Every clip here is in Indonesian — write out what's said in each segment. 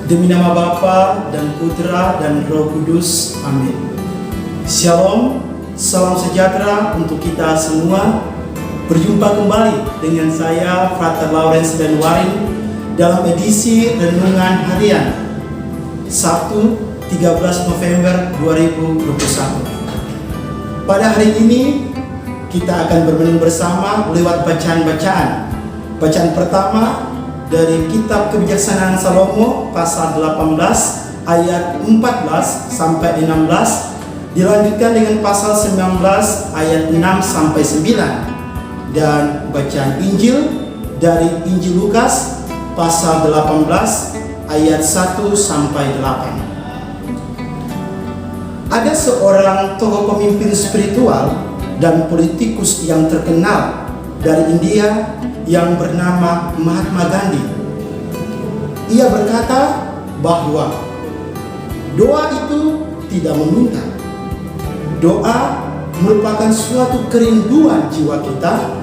Demi nama Bapa dan Putra dan Roh Kudus. Amin. Shalom, salam sejahtera untuk kita semua. Berjumpa kembali dengan saya, Frater Lawrence Benwaring, dalam edisi Renungan Harian Sabtu 13 November 2021. Pada hari ini kita akan bermenung bersama lewat bacaan-bacaan. Bacaan pertama dari Kitab Kebijaksanaan Salomo pasal 18 ayat 14 sampai 16, dilanjutkan dengan pasal 19 ayat 6 sampai 9, dan bacaan Injil dari Injil Lukas pasal 18 ayat 1 sampai 8. Ada seorang tokoh pemimpin spiritual dan politikus yang terkenal dari India yang bernama Mahatma Gandhi. Ia berkata bahwa doa itu tidak meminta. Doa merupakan suatu kerinduan jiwa kita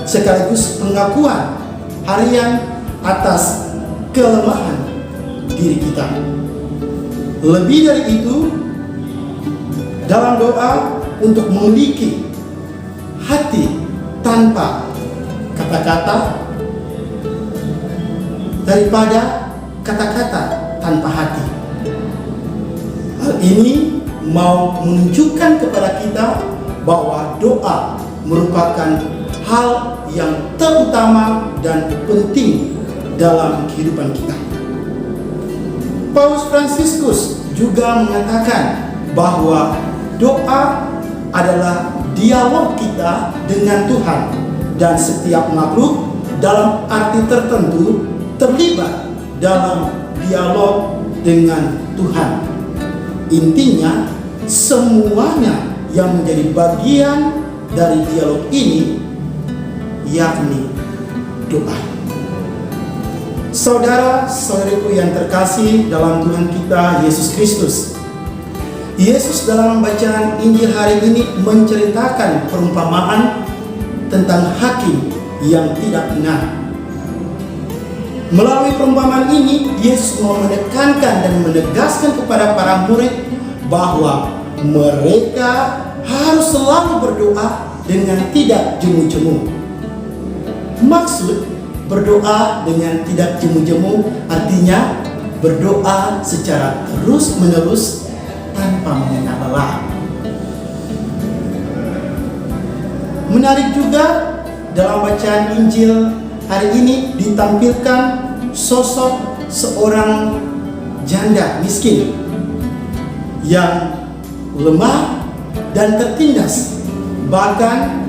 sekaligus pengakuan harian atas kelemahan diri kita. Lebih dari itu, dalam doa untuk memiliki hati tanpa kata-kata daripada kata-kata tanpa hati. Hal ini mau menunjukkan kepada kita bahwa doa merupakan hal yang terutama dan penting dalam kehidupan kita. Paus Fransiskus juga mengatakan bahwa doa adalah dialog kita dengan Tuhan, dan setiap makhluk dalam arti tertentu terlibat dalam dialog dengan Tuhan. Intinya, semuanya yang menjadi bagian dari dialog ini, yakni doa. Saudara-saudariku yang terkasih dalam Tuhan kita Yesus Kristus, Yesus dalam bacaan Injil hari ini menceritakan perumpamaan tentang hakim yang tidak benar. Melalui perumpamaan ini, Yesus mau menekankan dan menegaskan kepada para murid bahwa mereka harus selalu berdoa dengan tidak jemu-jemu. Maksud berdoa dengan tidak jemu-jemu artinya berdoa secara terus-menerus tanpa mengenal lelah. Menarik juga dalam bacaan Injil hari ini ditampilkan sosok seorang janda miskin yang lemah dan tertindas. Bahkan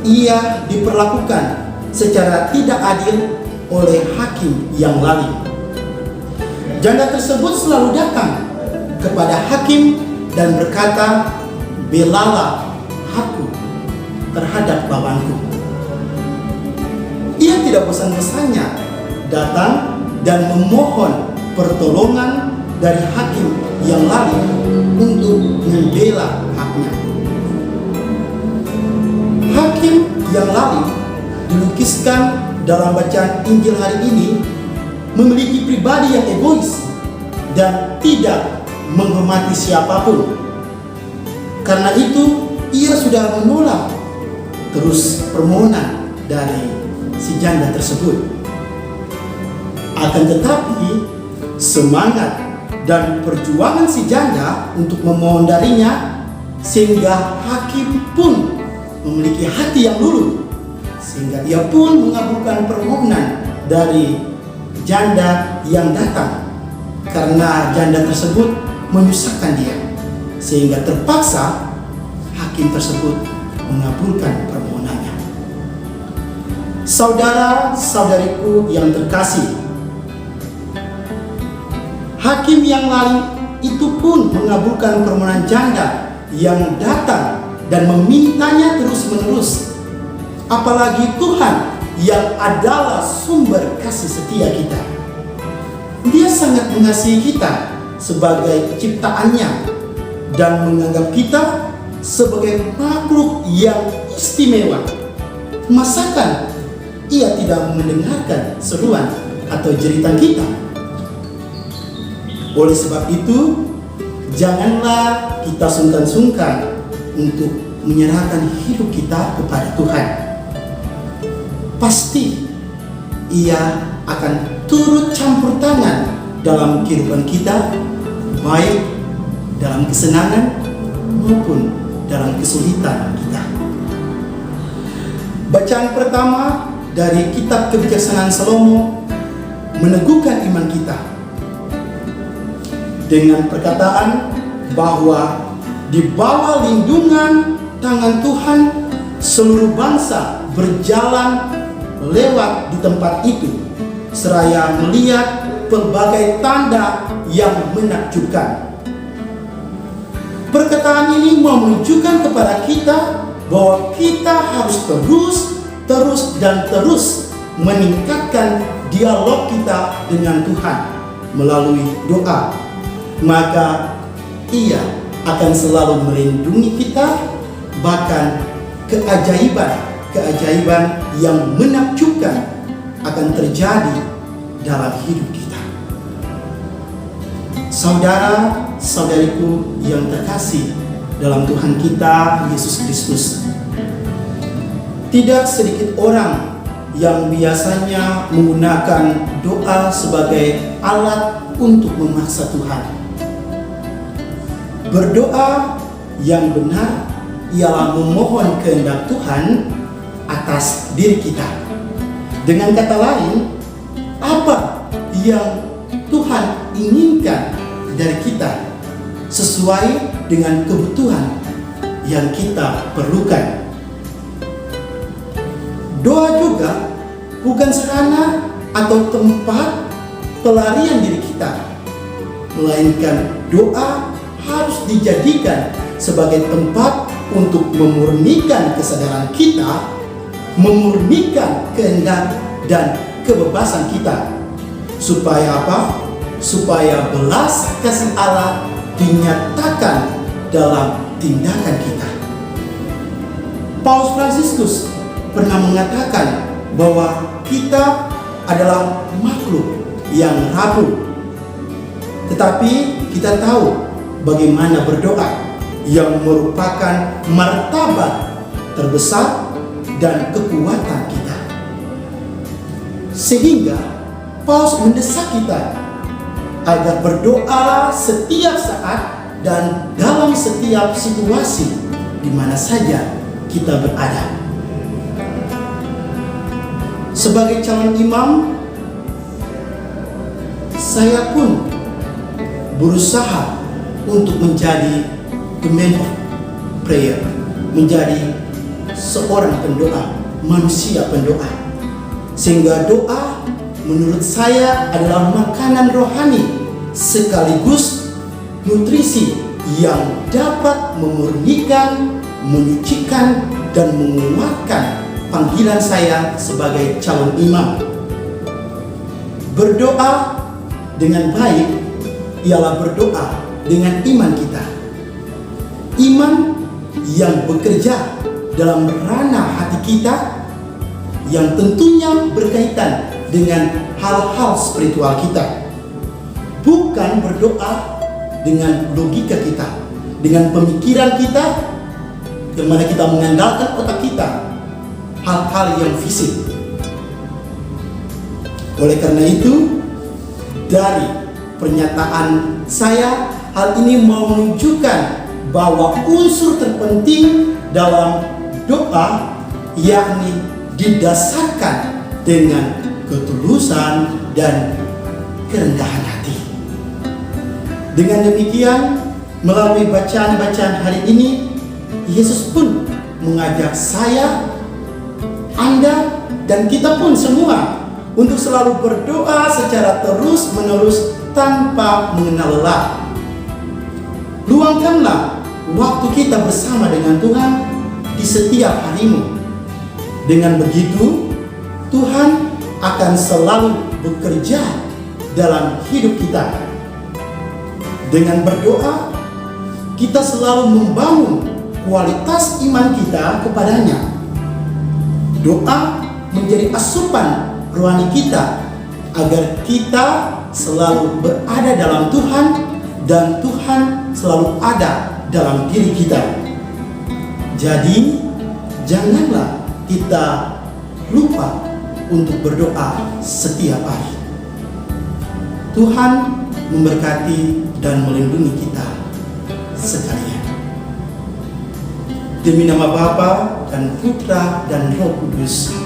ia diperlakukan secara tidak adil oleh hakim yang lalim. Janda tersebut selalu datang kepada hakim dan berkata, "Belalah aku terhadap lawanku." Ia tidak bosan-bosannya datang dan memohon pertolongan dari hakim yang lalim untuk membela haknya. Hakim yang lalim dilukiskan dalam bacaan Injil hari ini memiliki pribadi yang egois dan tidak menghormati siapapun. Karena itu, ia sudah menolak terus permohonan dari si janda tersebut. Akan tetapi, semangat dan perjuangan si janda untuk memohon darinya sehingga hakim pun memiliki hati yang luluh, sehingga ia pun mengabulkan permohonan dari janda yang datang, karena janda tersebut menyusahkan dia, sehingga terpaksa hakim tersebut mengabulkan permohonannya. Saudara-saudariku yang terkasih, hakim yang lain itu pun mengabulkan permohonan janda yang datang dan memintanya terus-menerus. Apalagi Tuhan yang adalah sumber kasih setia kita. Dia sangat mengasihi kita sebagai ciptaannya dan menganggap kita sebagai makhluk yang istimewa. Masakan ia tidak mendengarkan seruan atau jeritan kita? Oleh sebab itu, janganlah kita sungkan-sungkan untuk menyerahkan hidup kita kepada Tuhan. Pasti Ia akan turut campur tangan dalam kehidupan kita, baik dalam kesenangan maupun dalam kesulitan kita. Bacaan pertama dari kitab Kebijaksanaan Salomo meneguhkan iman kita dengan perkataan bahwa di bawah lindungan tangan Tuhan seluruh bangsa berjalan lewat di tempat itu, seraya melihat pelbagai tanda yang menakjubkan. Perkataan ini menunjukkan kepada kita bahwa kita harus terus meningkatkan dialog kita dengan Tuhan melalui doa. Maka Ia akan selalu melindungi kita, bahkan keajaiban yang menakjubkan akan terjadi dalam hidup kita. Saudara-saudariku yang terkasih dalam Tuhan kita Yesus Kristus, tidak sedikit orang yang biasanya menggunakan doa sebagai alat untuk memaksa Tuhan. Berdoa yang benar ialah memohon kehendak Tuhan atas diri kita. Dengan kata lain, apa yang Tuhan inginkan dari kita sesuai dengan kebutuhan yang kita perlukan. Doa juga bukan sarana atau tempat pelarian diri kita, melainkan doa harus dijadikan sebagai tempat untuk memurnikan kesadaran kita, memurnikan kehendak dan kebebasan kita. Supaya apa? Supaya belas kasih Allah dinyatakan dalam tindakan kita. Paus Fransiskus pernah mengatakan bahwa kita adalah makhluk yang rapuh, tetapi kita tahu bagaimana berdoa yang merupakan martabat terbesar dan kekuatan kita. Sehingga Paus mendesak kita agar berdoa setiap saat dan dalam setiap situasi di mana saja kita berada. Sebagai calon imam, saya pun berusaha untuk menjadi the man of prayer, menjadi seorang pendoa, manusia pendoa. Sehingga doa menurut saya adalah makanan rohani sekaligus nutrisi yang dapat memurnikan, menyucikan, dan menguatkan panggilan saya sebagai calon imam. Berdoa dengan baik ialah berdoa dengan iman kita. Iman yang bekerja dalam ranah hati kita, yang tentunya berkaitan dengan hal-hal spiritual kita. Bukan berdoa dengan logika kita, dengan pemikiran kita, yang mana kita mengandalkan otak kita, hal-hal yang fisik. Oleh karena itu, dari pernyataan saya, hal ini mau menunjukkan bahwa unsur terpenting dalam doa yakni didasarkan dengan ketulusan dan kerendahan hati. Dengan demikian, melalui bacaan-bacaan hari ini, Yesus pun mengajak saya, Anda, dan kita pun semua untuk selalu berdoa secara terus-menerus tanpa mengenal lelah. Luangkanlah waktu kita bersama dengan Tuhan di setiap harimu. Dengan begitu, Tuhan akan selalu bekerja dalam hidup kita. Dengan berdoa, kita selalu membangun kualitas iman kita kepadanya. Doa menjadi asupan rohani kita agar kita selalu berada dalam Tuhan dan Tuhan selalu ada dalam diri kita. Jadi janganlah kita lupa untuk berdoa setiap hari. Tuhan memberkati dan melindungi kita sekalian. Demi nama Bapa dan Putra dan Roh Kudus.